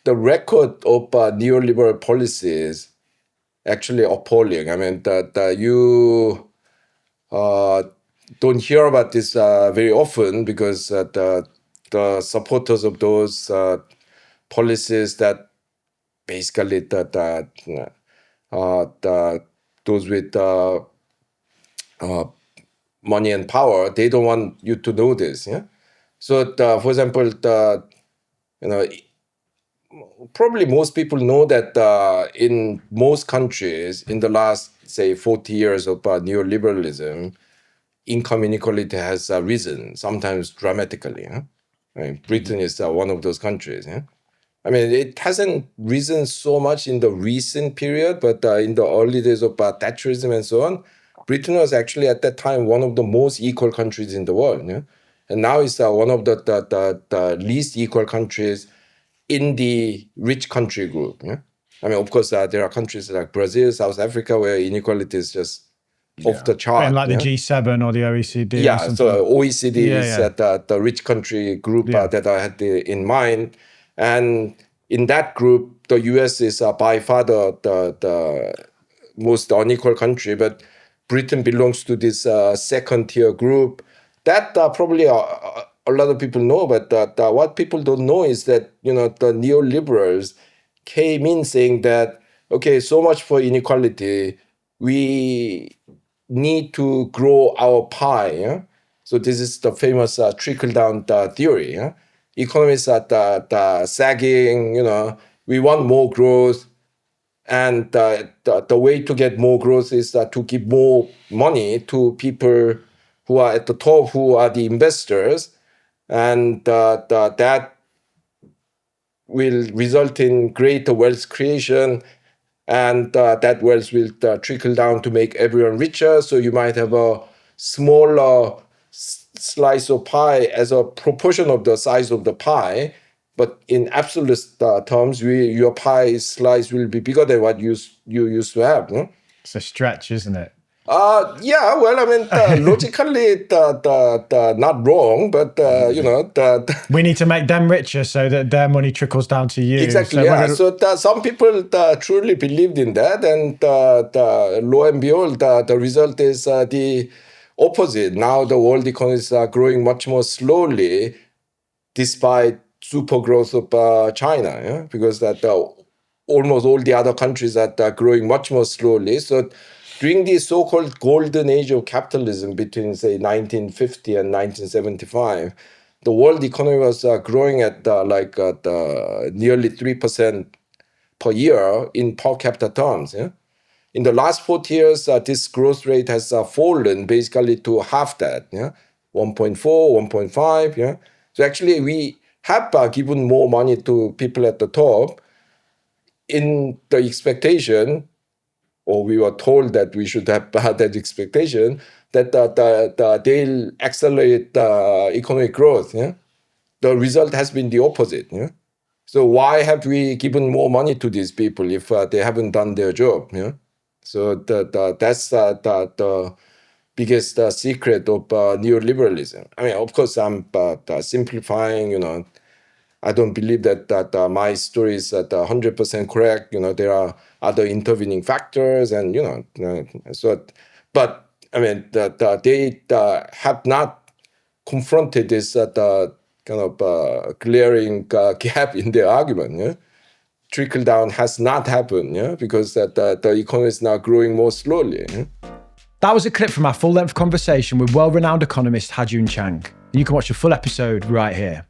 the record of neoliberal policies actually appalling. I mean, you don't hear about this very often because the supporters of those policies that basically those with money and power, they don't want you to know this. Yeah. So, for example, probably most people know that in most countries, in the last, say, 40 years of neoliberalism, income inequality has risen, sometimes dramatically. Huh? I mean, Britain is one of those countries. Yeah? I mean, it hasn't risen so much in the recent period, but in the early days of Thatcherism and so on, Britain was actually at that time one of the most equal countries in the world. Yeah? And now it's one of the least equal countries in the rich country group. Yeah? I mean, of course, there are countries like Brazil, South Africa, where inequality is just off the chart. And like the G7 or the OECD. Yeah, or something. so OECD is the rich country group that I had in mind. And in that group, the US is by far the most unequal country, but Britain belongs to this second tier group. That probably a lot of people know, but what people don't know is that, the neoliberals came in saying that, okay, so much for inequality, we need to grow our pie. Yeah? So this is the famous trickle-down theory. Yeah? Economists are sagging, we want more growth. And the way to get more growth is to give more money to people who are at the top, who are the investors. And that will result in greater wealth creation. And that wealth will trickle down to make everyone richer. So you might have a smaller slice of pie as a proportion of the size of the pie. But in absolute terms, your pie slice will be bigger than what you used to have. No? It's a stretch, isn't it? Yeah, well, I mean, logically, not wrong, but, we need to make them richer so that their money trickles down to you. Exactly, So some people truly believed in that, and lo and behold, the result is the opposite. Now the world economies are growing much more slowly, despite super growth of China, yeah? Because almost all the other countries are growing much more slowly. So during the so-called golden age of capitalism between, say, 1950 and 1975, the world economy was growing at nearly 3% per year in per capita terms. Yeah? In the last 40 years, this growth rate has fallen basically to half that, 1.4, 1.5. Yeah? So actually, we have given more money to people at the top in the expectation, or we were told that we should have that expectation, that they'll accelerate economic growth. Yeah? The result has been the opposite. Yeah? So why have we given more money to these people if they haven't done their job? Yeah? So that's the biggest secret of neoliberalism. I mean, of course, I'm simplifying. I don't believe that my story is 100% correct. There are other intervening factors, and but I mean, they have not confronted this kind of glaring gap in their argument. Yeah? Trickle down has not happened, because the economy is now growing more slowly. Yeah? That was a clip from our full-length conversation with world-renowned economist Ha-Joon Chang. You can watch the full episode right here.